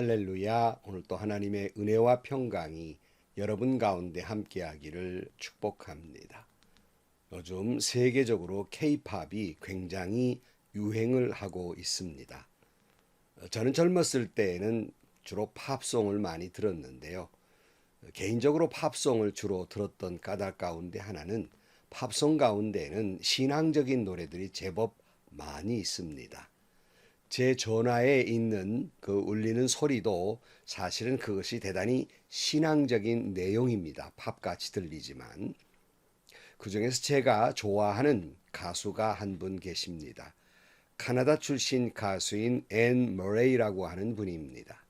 할렐루야. 오늘 또 하나님의 은혜와 평강이 여러분 가운데 함께하기를 축복합니다. 요즘 세계적으로 K-팝이 굉장히 유행을 하고 있습니다. 저는 젊었을 때에는 주로 팝송을 많이 들었는데요. 개인적으로 팝송을 주로 들었던 까닭 가운데 하나는 팝송 가운데에는 신앙적인 노래들이 제법 많이 있습니다. 제 전화에 있는 그 울리는 소리도 사실은 그것이 대단히 신앙적인 내용입니다. 팝같이 들리지만 그중에서 제가 좋아하는 가수가 한 분 계십니다. 카나다 출신 가수인 앤 머레이라고 하는 분입니다.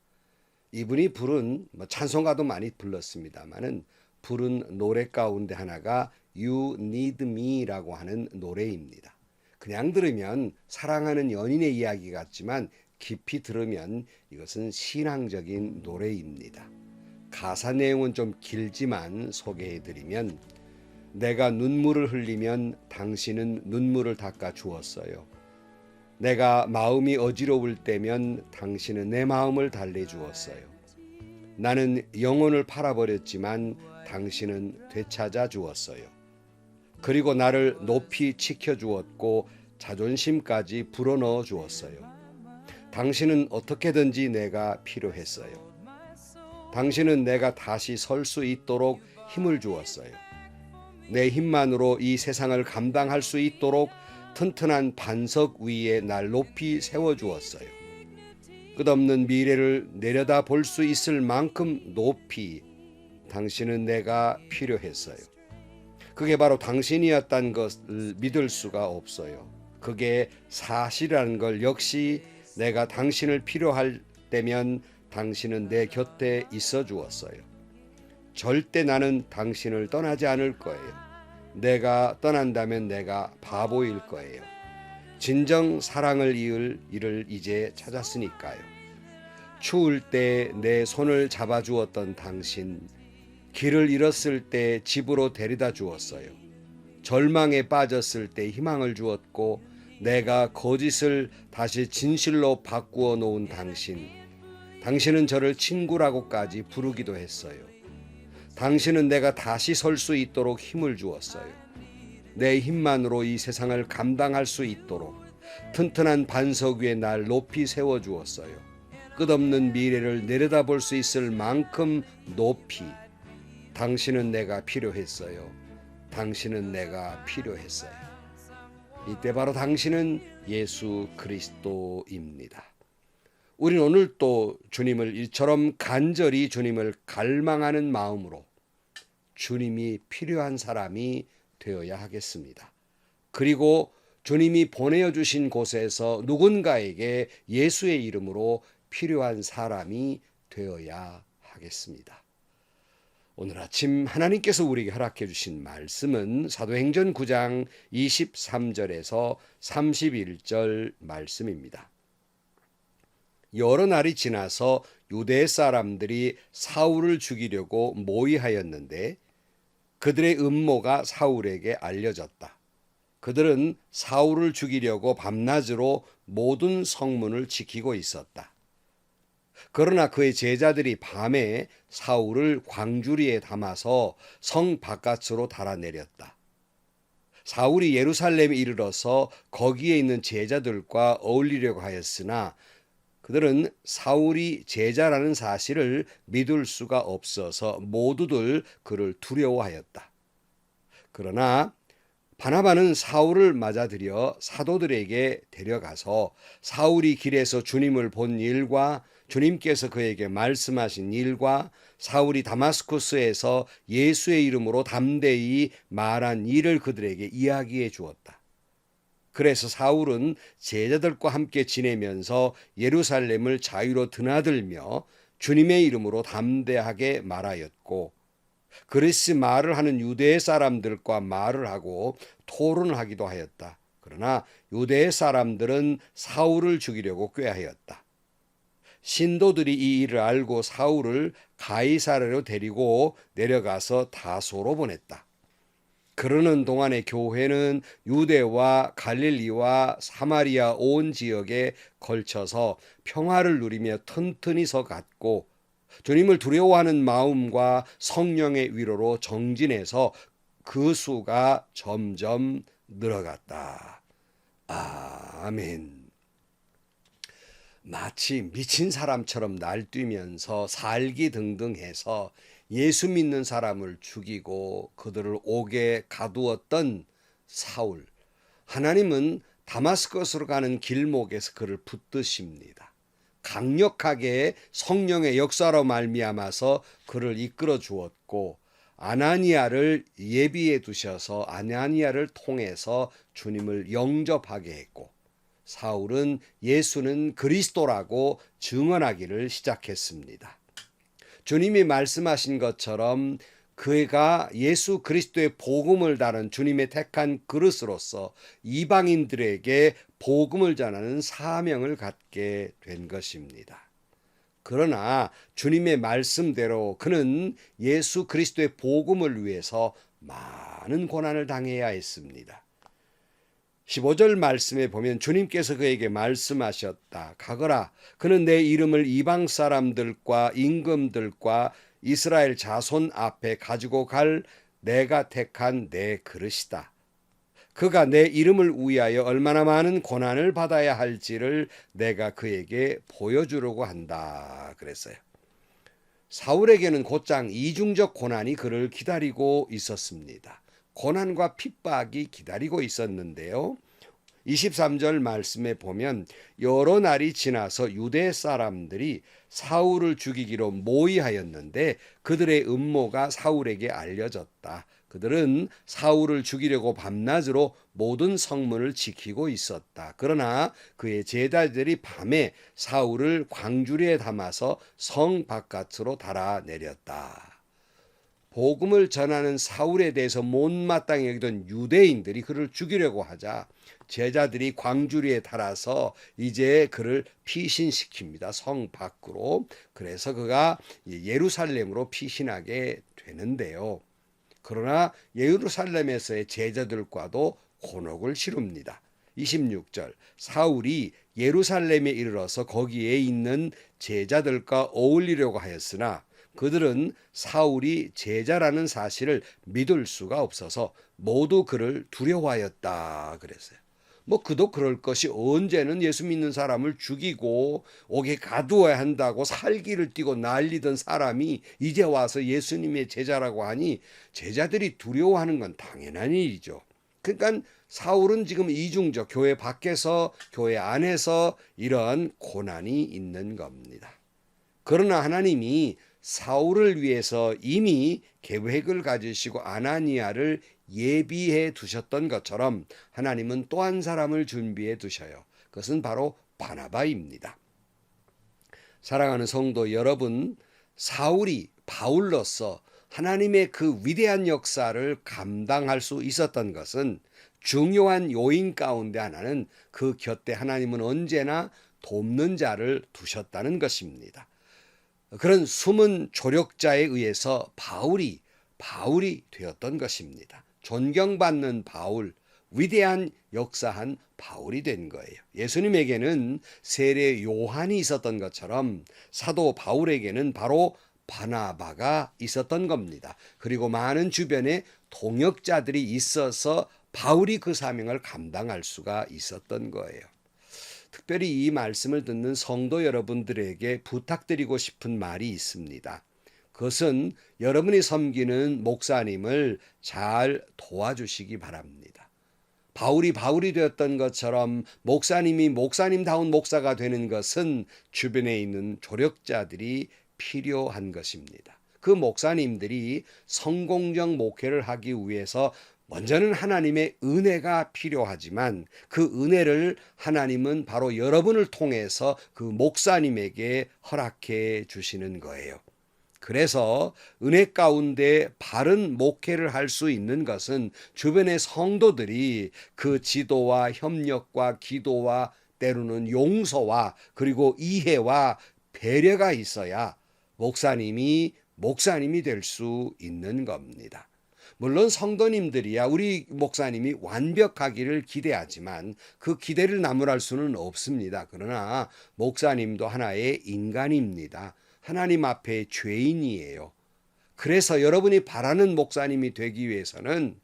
이분이 부른 찬송가도 많이 불렀습니다만은 부른 노래 가운데 하나가 You Need Me라고 하는 노래입니다. 그냥 들으면 사랑하는 연인의 이야기 같지만 깊이 들으면 이것은 신앙적인 노래입니다. 가사 내용은 좀 길지만 소개해드리면 내가 눈물을 흘리면 당신은 눈물을 닦아 주었어요. 내가 마음이 어지러울 때면 당신은 내 마음을 달래주었어요. 나는 영혼을 팔아버렸지만 당신은 되찾아 주었어요. 그리고 나를 높이 지켜주었고 자존심까지 불어넣어 주었어요. 당신은 어떻게든지 내가 필요했어요. 당신은 내가 다시 설 수 있도록 힘을 주었어요. 내 힘만으로 이 세상을 감당할 수 있도록 튼튼한 반석 위에 날 높이 세워주었어요. 끝없는 미래를 내려다 볼 수 있을 만큼 높이 당신은 내가 필요했어요. 그게 바로 당신이었다는 것을 믿을 수가 없어요. 그게 사실이라는 걸 역시 내가 당신을 필요할 때면 당신은 내 곁에 있어 주었어요. 절대 나는 당신을 떠나지 않을 거예요. 내가 떠난다면 내가 바보일 거예요. 진정 사랑을 이을 이를 이제 찾았으니까요. 추울 때 내 손을 잡아주었던 당신, 길을 잃었을 때 집으로 데려다 주었어요. 절망에 빠졌을 때 희망을 주었고 내가 거짓을 다시 진실로 바꾸어 놓은 당신, 당신은 저를 친구라고까지 부르기도 했어요. 당신은 내가 다시 설 수 있도록 힘을 주었어요. 내 힘만으로 이 세상을 감당할 수 있도록 튼튼한 반석 위에 날 높이 세워주었어요. 끝없는 미래를 내려다볼 수 있을 만큼 높이 당신은 내가 필요했어요. 당신은 내가 필요했어요. 이때 바로 당신은 예수 그리스도입니다. 우리는 오늘 또 주님을 이처럼 간절히 주님을 갈망하는 마음으로 주님이 필요한 사람이 되어야 하겠습니다. 그리고 주님이 보내어 주신 곳에서 누군가에게 예수의 이름으로 필요한 사람이 되어야 하겠습니다. 오늘 아침 하나님께서 우리에게 허락해 주신 말씀은 사도행전 9장 23절에서 31절 말씀입니다. 여러 날이 지나서 유대 사람들이 사울을 죽이려고 모의하였는데 그들의 음모가 사울에게 알려졌다. 그들은 사울을 죽이려고 밤낮으로 모든 성문을 지키고 있었다. 그러나 그의 제자들이 밤에 사울을 광주리에 담아서 성 바깥으로 달아내렸다. 사울이 예루살렘에 이르러서 거기에 있는 제자들과 어울리려고 하였으나 그들은 사울이 제자라는 사실을 믿을 수가 없어서 모두들 그를 두려워하였다. 그러나 바나바는 사울을 맞아들여 사도들에게 데려가서 사울이 길에서 주님을 본 일과 주님께서 그에게 말씀하신 일과 사울이 다마스쿠스에서 예수의 이름으로 담대히 말한 일을 그들에게 이야기해 주었다. 그래서 사울은 제자들과 함께 지내면서 예루살렘을 자유로 드나들며 주님의 이름으로 담대하게 말하였고 그리스 말을 하는 유대 사람들과 말을 하고 토론을 하기도 하였다. 그러나 유대 사람들은 사울을 죽이려고 꾀하였다. 신도들이 이 일을 알고 사울을 가이사랴로 데리고 내려가서 다소로 보냈다. 그러는 동안에 교회는 유대와 갈릴리와 사마리아 온 지역에 걸쳐서 평화를 누리며 튼튼히 서갔고 주님을 두려워하는 마음과 성령의 위로로 정진해서 그 수가 점점 늘어갔다. 아멘. 마치 미친 사람처럼 날뛰면서 살기등등해서 예수 믿는 사람을 죽이고 그들을 옥에 가두었던 사울. 하나님은 다마스커스로 가는 길목에서 그를 붙드십니다. 강력하게 성령의 역사로 말미암아서 그를 이끌어 주었고 아나니아를 예비해 두셔서 아나니아를 통해서 주님을 영접하게 했고 사울은 예수는 그리스도라고 증언하기를 시작했습니다. 주님이 말씀하신 것처럼 그가 예수 그리스도의 복음을 다룬 주님의 택한 그릇으로서 이방인들에게 복음을 전하는 사명을 갖게 된 것입니다. 그러나 주님의 말씀대로 그는 예수 그리스도의 복음을 위해서 많은 고난을 당해야 했습니다. 15절 말씀에 보면 주님께서 그에게 말씀하셨다. 가거라. 그는 내 이름을 이방 사람들과 임금들과 이스라엘 자손 앞에 가지고 갈 내가 택한 내 그릇이다. 그가 내 이름을 위하여 얼마나 많은 고난을 받아야 할지를 내가 그에게 보여주려고 한다. 그랬어요. 사울에게는 곧장 이중적 고난이 그를 기다리고 있었습니다. 고난과 핍박이 기다리고 있었는데요. 23절 말씀에 보면 여러 날이 지나서 유대 사람들이 사울을 죽이기로 모의하였는데 그들의 음모가 사울에게 알려졌다. 그들은 사울을 죽이려고 밤낮으로 모든 성문을 지키고 있었다. 그러나 그의 제자들이 밤에 사울을 광주리에 담아서 성 바깥으로 달아내렸다. 복음을 전하는 사울에 대해서 못마땅히 여기던 유대인들이 그를 죽이려고 하자 제자들이 광주리에 달아서 이제 그를 피신시킵니다. 성 밖으로. 그래서 그가 예루살렘으로 피신하게 되는데요. 그러나 예루살렘에서의 제자들과도 곤혹을 치릅니다. 26절 사울이 예루살렘에 이르러서 거기에 있는 제자들과 어울리려고 하였으나 그들은 사울이 제자라는 사실을 믿을 수가 없어서 모두 그를 두려워하였다 그랬어요. 그도 그럴 것이 언제는 예수 믿는 사람을 죽이고 옥에 가두어야 한다고 살기를 띠고 난리던 사람이 이제 와서 예수님의 제자라고 하니 제자들이 두려워하는 건 당연한 일이죠. 그러니까 사울은 지금 이중적 교회 밖에서 교회 안에서 이런 고난이 있는 겁니다. 그러나 하나님이 사울을 위해서 이미 계획을 가지시고 아나니아를 예비해 두셨던 것처럼 하나님은 또 한 사람을 준비해 두셔요. 그것은 바로 바나바입니다. 사랑하는 성도 여러분, 사울이 바울로서 하나님의 그 위대한 역사를 감당할 수 있었던 것은 중요한 요인 가운데 하나는 그 곁에 하나님은 언제나 돕는 자를 두셨다는 것입니다. 그런 숨은 조력자에 의해서 바울이 되었던 것입니다. 존경받는 바울, 위대한 역사한 바울이 된 거예요. 예수님에게는 세례 요한이 있었던 것처럼 사도 바울에게는 바로 바나바가 있었던 겁니다. 그리고 많은 주변에 동역자들이 있어서 바울이 그 사명을 감당할 수가 있었던 거예요. 특별히 이 말씀을 듣는 성도 여러분들에게 부탁드리고 싶은 말이 있습니다. 그것은 여러분이 섬기는 목사님을 잘 도와주시기 바랍니다. 바울이 되었던 것처럼 목사님이 목사님다운 목사가 되는 것은 주변에 있는 조력자들이 필요한 것입니다. 그 목사님들이 성공적 목회를 하기 위해서 먼저는 하나님의 은혜가 필요하지만 그 은혜를 하나님은 바로 여러분을 통해서 그 목사님에게 허락해 주시는 거예요. 그래서 은혜 가운데 바른 목회를 할 수 있는 것은 주변의 성도들이 그 지도와 협력과 기도와 때로는 용서와 그리고 이해와 배려가 있어야 목사님이 될 수 있는 겁니다. 물론 성도님들이야 우리 목사님이 완벽하기를 기대하지만 그 기대를 나무랄 수는 없습니다. 그러나 목사님도 하나의 인간입니다. 하나님 앞에 죄인이에요. 그래서 여러분이 바라는 목사님이 되기 위해서는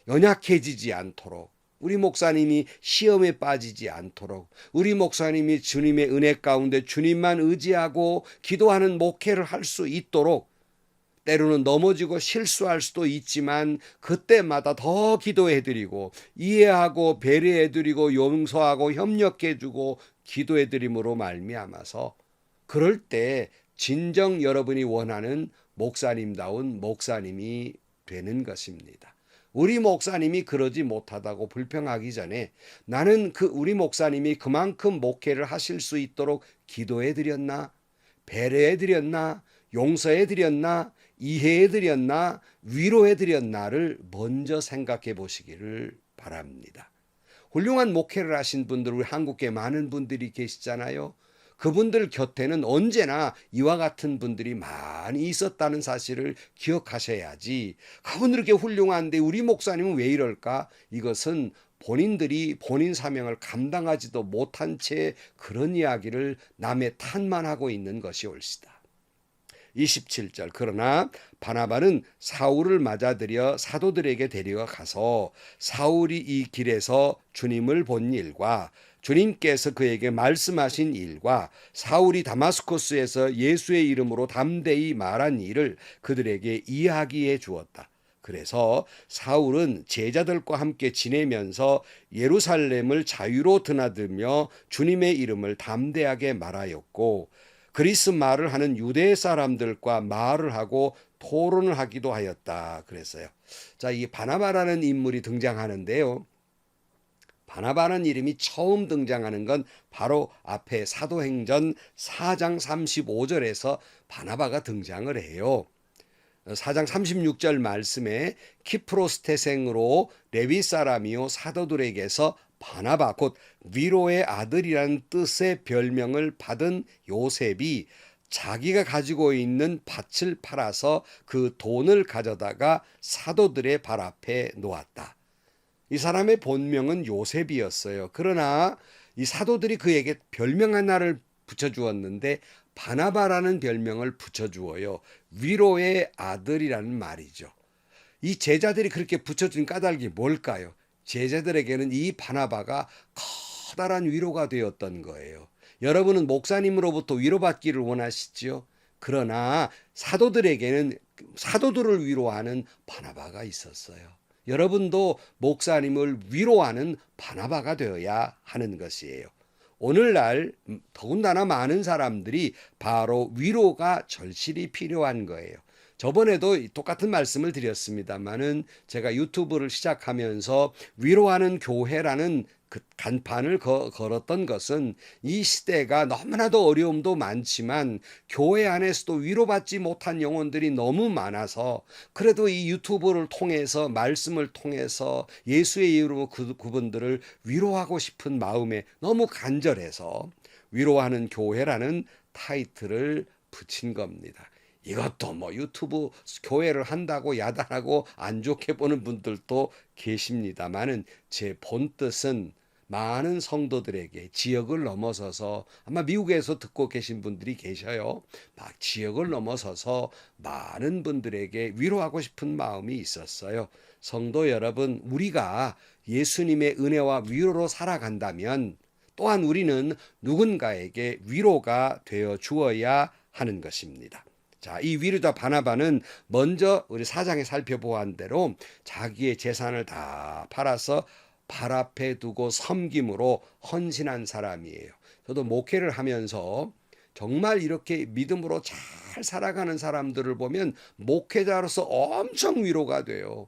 연약해지지 않도록, 우리 목사님이 시험에 빠지지 않도록, 우리 목사님이 주님의 은혜 가운데 주님만 의지하고 기도하는 목회를 할 수 있도록, 때로는 넘어지고 실수할 수도 있지만 그때마다 더 기도해드리고 이해하고 배려해드리고 용서하고 협력해주고 기도해드림으로 말미암아서 그럴 때 진정 여러분이 원하는 목사님다운 목사님이 되는 것입니다. 우리 목사님이 그러지 못하다고 불평하기 전에 나는 우리 목사님이 그만큼 목회를 하실 수 있도록 기도해드렸나? 배려해드렸나? 용서해드렸나? 이해해드렸나? 위로해드렸나를 먼저 생각해 보시기를 바랍니다. 훌륭한 목회를 하신 분들, 우리 한국에 많은 분들이 계시잖아요. 그분들 곁에는 언제나 이와 같은 분들이 많이 있었다는 사실을 기억하셔야지, 그분들 이렇게 훌륭한데 우리 목사님은 왜 이럴까? 이것은 본인들이 본인 사명을 감당하지도 못한 채 그런 이야기를 남의 탓만 하고 있는 것이 옳시다. 27절 그러나 바나바는 사울을 맞아들여 사도들에게 데려가서 사울이 이 길에서 주님을 본 일과 주님께서 그에게 말씀하신 일과 사울이 다마스코스에서 예수의 이름으로 담대히 말한 일을 그들에게 이야기해 주었다. 그래서 사울은 제자들과 함께 지내면서 예루살렘을 자유로 드나들며 주님의 이름을 담대하게 말하였고 그리스 말을 하는 유대 사람들과 말을 하고 토론을 하기도 하였다 그랬어요. 자, 이 바나바라는 인물이 등장하는데요. 바나바라는 이름이 처음 등장하는 건 바로 앞에 사도행전 4장 35절에서 바나바가 등장을 해요. 4장 36절 말씀에 키프로스 태생으로 레위 사람이요 사도들에게서 바나바 곧 위로의 아들이라는 뜻의 별명을 받은 요셉이 자기가 가지고 있는 밭을 팔아서 그 돈을 가져다가 사도들의 발 앞에 놓았다. 이 사람의 본명은 요셉이었어요. 그러나 이 사도들이 그에게 별명 하나를 붙여주었는데 바나바라는 별명을 붙여주어요. 위로의 아들이라는 말이죠. 이 제자들이 그렇게 붙여준 까닭이 뭘까요? 제자들에게는 이 바나바가 커다란 위로가 되었던 거예요. 여러분은 목사님으로부터 위로받기를 원하시지요? 그러나 사도들에게는 사도들을 위로하는 바나바가 있었어요. 여러분도 목사님을 위로하는 바나바가 되어야 하는 것이에요. 오늘날 더군다나 많은 사람들이 바로 위로가 절실히 필요한 거예요. 저번에도 똑같은 말씀을 드렸습니다만은 제가 유튜브를 시작하면서 위로하는 교회라는 그 간판을 걸었던 것은 이 시대가 너무나도 어려움도 많지만 교회 안에서도 위로받지 못한 영혼들이 너무 많아서 그래도 이 유튜브를 통해서 말씀을 통해서 예수의 이름으로 그분들을 위로하고 싶은 마음에 너무 간절해서 위로하는 교회라는 타이틀을 붙인 겁니다. 이것도 뭐 유튜브 교회를 한다고 야단하고 안 좋게 보는 분들도 계십니다만은 제 본뜻은 많은 성도들에게 지역을 넘어서서 아마 미국에서 듣고 계신 분들이 계셔요. 막 지역을 넘어서서 많은 분들에게 위로하고 싶은 마음이 있었어요. 성도 여러분, 우리가 예수님의 은혜와 위로로 살아간다면 또한 우리는 누군가에게 위로가 되어 주어야 하는 것입니다. 자, 이 위로자 바나바는 먼저 우리 4장에 살펴보한 대로 자기의 재산을 다 팔아서 발 앞에 두고 섬김으로 헌신한 사람이에요. 저도 목회를 하면서 정말 이렇게 믿음으로 잘 살아가는 사람들을 보면 목회자로서 엄청 위로가 돼요.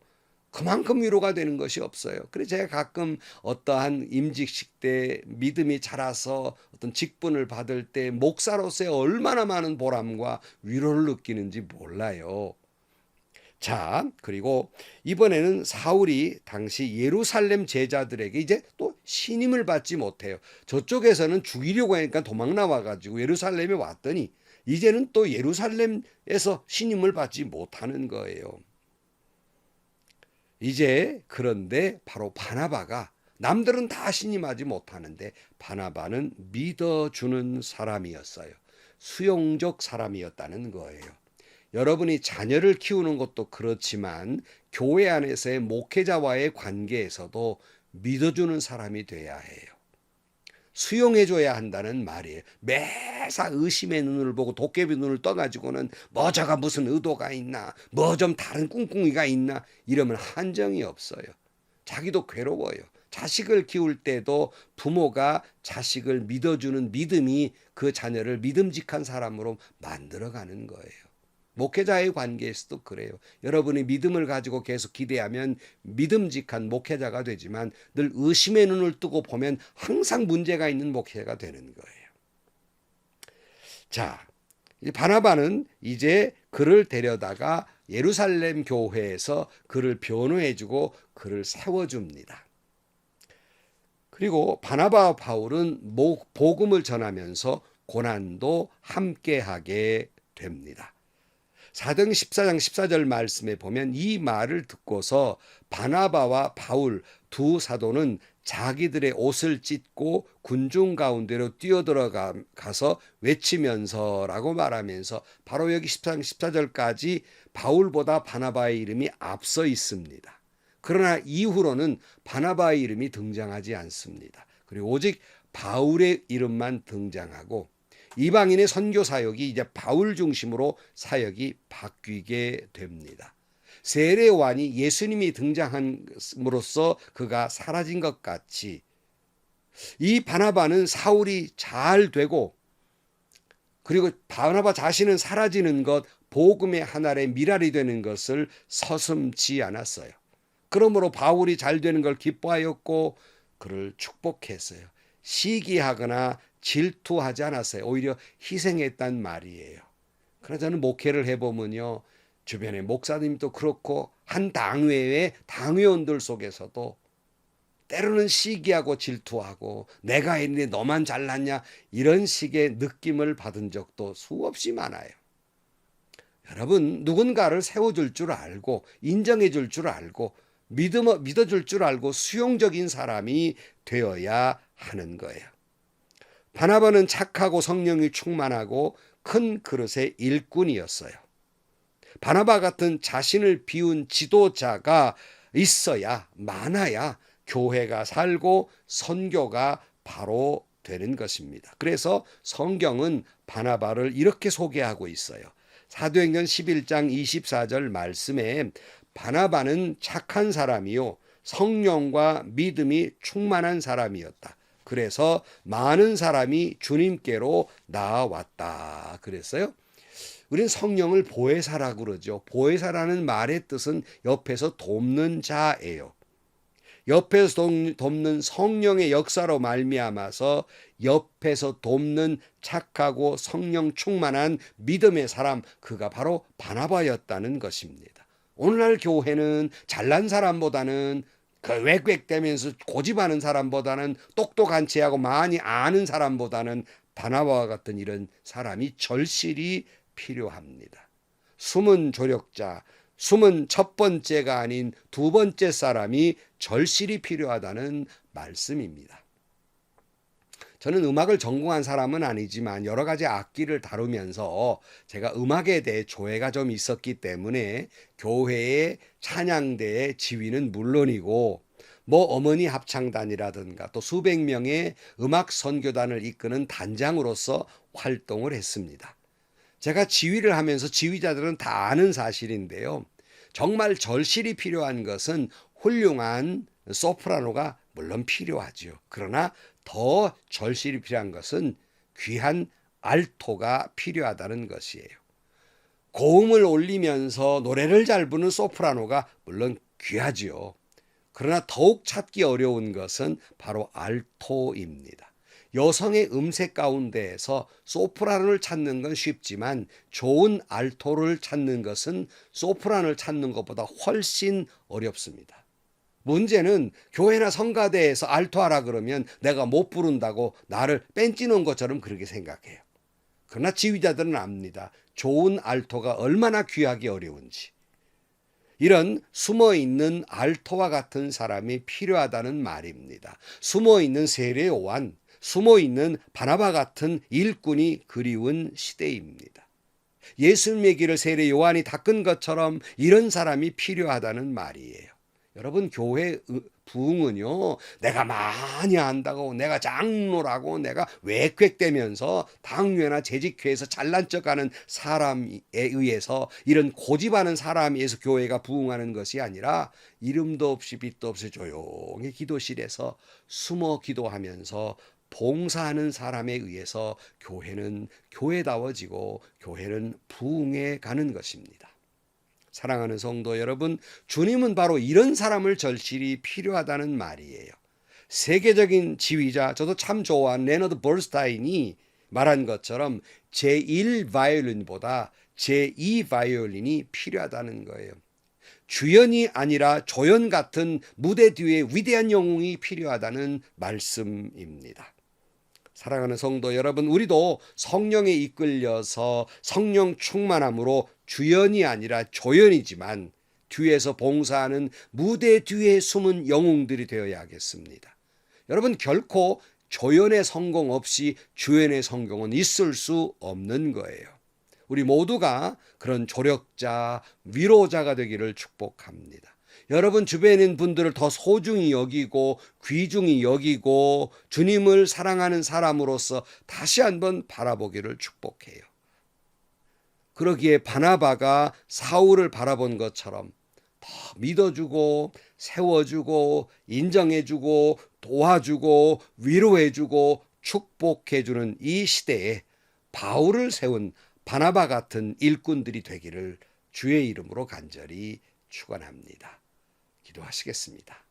그만큼 위로가 되는 것이 없어요. 그래서 제가 가끔 어떠한 임직식 때 믿음이 자라서 어떤 직분을 받을 때 목사로서의 얼마나 많은 보람과 위로를 느끼는지 몰라요. 자, 그리고 이번에는 사울이 당시 예루살렘 제자들에게 이제 또 신임을 받지 못해요. 저쪽에서는 죽이려고 하니까 도망 나와가지고 예루살렘에 왔더니 이제는 또 예루살렘에서 신임을 받지 못하는 거예요. 이제 그런데 바로 바나바가 남들은 다 신임하지 못하는데 바나바는 믿어주는 사람이었어요. 수용적 사람이었다는 거예요. 여러분이 자녀를 키우는 것도 그렇지만 교회 안에서의 목회자와의 관계에서도 믿어주는 사람이 돼야 해요. 수용해줘야 한다는 말이에요. 매사 의심의 눈을 보고 도깨비 눈을 떠가지고는 뭐 저가 무슨 의도가 있나, 뭐 좀 다른 꿍꿍이가 있나 이러면 한정이 없어요. 자기도 괴로워요. 자식을 키울 때도 부모가 자식을 믿어주는 믿음이 그 자녀를 믿음직한 사람으로 만들어가는 거예요. 목회자의 관계에서도 그래요. 여러분이 믿음을 가지고 계속 기대하면 믿음직한 목회자가 되지만 늘 의심의 눈을 뜨고 보면 항상 문제가 있는 목회자가 되는 거예요. 자, 바나바는 이제 그를 데려다가 예루살렘 교회에서 그를 변호해주고 그를 세워줍니다. 그리고 바나바와 바울은 복음을 전하면서 고난도 함께하게 됩니다. 사도행 14장 14절 말씀에 보면 이 말을 듣고서 바나바와 바울 두 사도는 자기들의 옷을 찢고 군중 가운데로 뛰어들어가서 외치면서라고 말하면서 바로 여기 14장 14절까지 바울보다 바나바의 이름이 앞서 있습니다. 그러나 이후로는 바나바의 이름이 등장하지 않습니다. 그리고 오직 바울의 이름만 등장하고 이방인의 선교 사역이 이제 바울 중심으로 사역이 바뀌게 됩니다. 세례 요한이 예수님이 등장함으로써 그가 사라진 것 같이 이 바나바는 사울이 잘 되고 그리고 바나바 자신은 사라지는 것, 복음의 하나의 미랄이 되는 것을 서슴지 않았어요. 그러므로 바울이 잘 되는 걸 기뻐하였고 그를 축복했어요. 시기하거나 질투하지 않았어요. 오히려 희생했단 말이에요. 그러나 저는 목회를 해보면요. 주변의 목사님도 그렇고 한 당회의 당회원들 속에서도 때로는 시기하고 질투하고 내가 했는데 너만 잘났냐 이런 식의 느낌을 받은 적도 수없이 많아요. 여러분 누군가를 세워줄 줄 알고 인정해줄 줄 알고 믿어줄 줄 알고 수용적인 사람이 되어야 하는 거예요. 바나바는 착하고 성령이 충만하고 큰 그릇의 일꾼이었어요. 바나바 같은 자신을 비운 지도자가 있어야 많아야 교회가 살고 선교가 바로 되는 것입니다. 그래서 성경은 바나바를 이렇게 소개하고 있어요. 사도행전 11장 24절 말씀에 바나바는 착한 사람이요 성령과 믿음이 충만한 사람이었다. 그래서 많은 사람이 주님께로 나아왔다 그랬어요. 우린 성령을 보혜사라고 그러죠. 보혜사라는 말의 뜻은 옆에서 돕는 자예요. 옆에서 돕는 성령의 역사로 말미암아서 옆에서 돕는 착하고 성령 충만한 믿음의 사람, 그가 바로 바나바였다는 것입니다. 오늘날 교회는 잘난 사람보다는 그 웩웩대면서 고집하는 사람보다는 똑똑한 체하고 많이 아는 사람보다는 바나바와 같은 이런 사람이 절실히 필요합니다. 숨은 조력자, 숨은 첫 번째가 아닌 두 번째 사람이 절실히 필요하다는 말씀입니다. 저는 음악을 전공한 사람은 아니지만 여러 가지 악기를 다루면서 제가 음악에 대해 조예가 좀 있었기 때문에 교회의 찬양대의 지휘는 물론이고 뭐 어머니 합창단이라든가 또 수백 명의 음악 선교단을 이끄는 단장으로서 활동을 했습니다. 제가 지휘를 하면서 지휘자들은 다 아는 사실인데요. 정말 절실히 필요한 것은 훌륭한 소프라노가 물론 필요하죠. 그러나 더 절실히 필요한 것은 귀한 알토가 필요하다는 것이에요. 고음을 올리면서 노래를 잘 부르는 소프라노가 물론 귀하지요. 그러나 더욱 찾기 어려운 것은 바로 알토입니다. 여성의 음색 가운데에서 소프라노를 찾는 건 쉽지만 좋은 알토를 찾는 것은 소프라노를 찾는 것보다 훨씬 어렵습니다. 문제는 교회나 성가대에서 알토하라 그러면 내가 못 부른다고 나를 뺀찌는 것처럼 그렇게 생각해요. 그러나 지휘자들은 압니다. 좋은 알토가 얼마나 귀하기 어려운지. 이런 숨어있는 알토와 같은 사람이 필요하다는 말입니다. 숨어있는 세례 요한, 숨어있는 바나바 같은 일꾼이 그리운 시대입니다. 예수님의 길을 세례 요한이 닦은 것처럼 이런 사람이 필요하다는 말이에요. 여러분, 교회 부흥은요, 내가 많이 한다고, 내가 장로라고, 내가 외quek되면서 당회나 재직회에서 잘난 척하는 사람에 의해서, 이런 고집하는 사람에 의해서 교회가 부흥하는 것이 아니라 이름도 없이 빛도 없이 조용히 기도실에서 숨어 기도하면서 봉사하는 사람에 의해서 교회는 교회다워지고 교회는 부흥해 가는 것입니다. 사랑하는 성도 여러분, 주님은 바로 이런 사람을 절실히 필요하다는 말이에요. 세계적인 지휘자, 저도 참 좋아하는 레너드 벌스타인이 말한 것처럼 제1 바이올린보다 제2 바이올린이 필요하다는 거예요. 주연이 아니라 조연 같은 무대 뒤에 위대한 영웅이 필요하다는 말씀입니다. 사랑하는 성도 여러분, 우리도 성령에 이끌려서 성령 충만함으로 주연이 아니라 조연이지만 뒤에서 봉사하는 무대 뒤에 숨은 영웅들이 되어야겠습니다. 여러분, 결코 조연의 성공 없이 주연의 성공은 있을 수 없는 거예요. 우리 모두가 그런 조력자, 위로자가 되기를 축복합니다. 여러분 주변에 있는 분들을 더 소중히 여기고 귀중히 여기고 주님을 사랑하는 사람으로서 다시 한번 바라보기를 축복해요. 그러기에 바나바가 사울을 바라본 것처럼 더 믿어주고 세워주고 인정해주고 도와주고 위로해주고 축복해주는 이 시대에 바울을 세운 바나바 같은 일꾼들이 되기를 주의 이름으로 간절히 축원합니다. 기도하시겠습니다.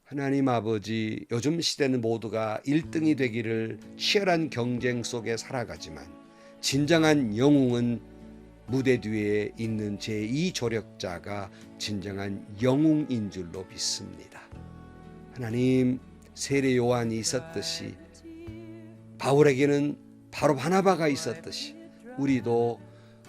하나님 아버지, 요즘 시대는 모두가 1등이 되기를 치열한 경쟁 속에 살아가지만 진정한 영웅은 무대 뒤에 있는 제2조력자가 진정한 영웅인 줄로 믿습니다. 하나님, 세례 요한이 있었듯이 바울에게는 바로 바나바가 있었듯이 우리도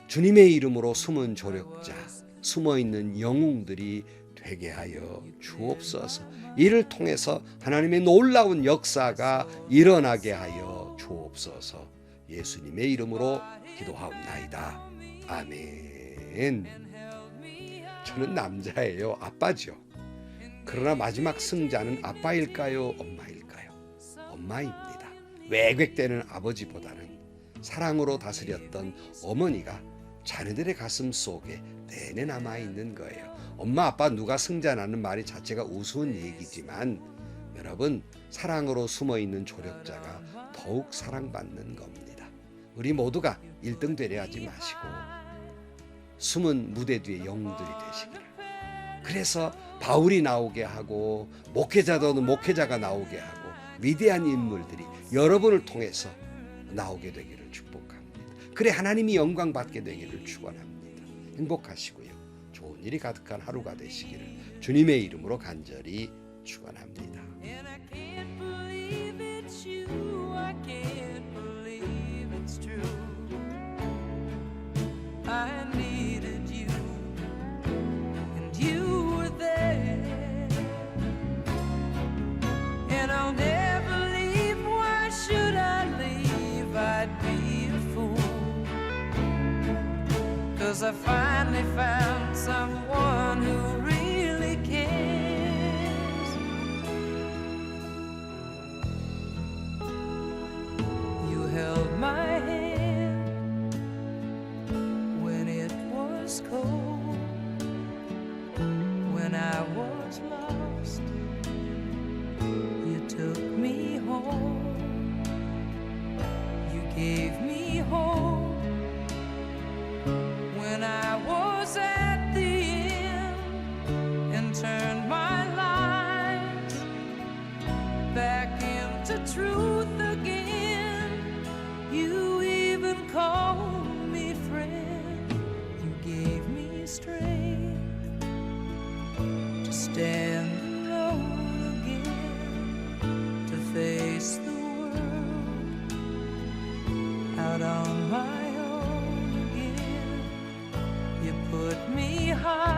주님의 이름으로 숨은 조력자, 숨어있는 영웅들이 되게 하여 주옵소서. 이를 통해서 하나님의 놀라운 역사가 일어나게 하여 주옵소서. 예수님의 이름으로 기도하옵나이다. 아멘. 저는 남자예요. 아빠죠. 그러나 마지막 승자는 아빠일까요? 엄마일까요? 엄마입니다. 외quek되는 아버지보다는 사랑으로 다스렸던 어머니가 자녀들의 가슴 속에 내내 남아있는 거예요. 엄마 아빠 누가 승자라는 말이 자체가 우스운 얘기지만 여러분, 사랑으로 숨어있는 조력자가 더욱 사랑받는 겁니다. 우리 모두가 1등 되려 하지 마시고 숨은 무대 뒤에 영웅들이 되시기를, 그래서 바울이 나오게 하고 목회자도는 목회자가 나오게 하고 위대한 인물들이 여러분을 통해서 나오게 되기를 축복합니다. 그래 하나님이 영광 받게 되기를 축원합니다. 행복하시고요, 좋은 일이 가득한 하루가 되시기를 주님의 이름으로 간절히 축원합니다. I finally found someone who really cares. You held my hand when it was cold, when I was lost. You took me home. You gave me hope when I was at the end, and turned my life back into truth again. You even called me friend. You gave me strength to stand alone again, to face the world out on my own. You put me high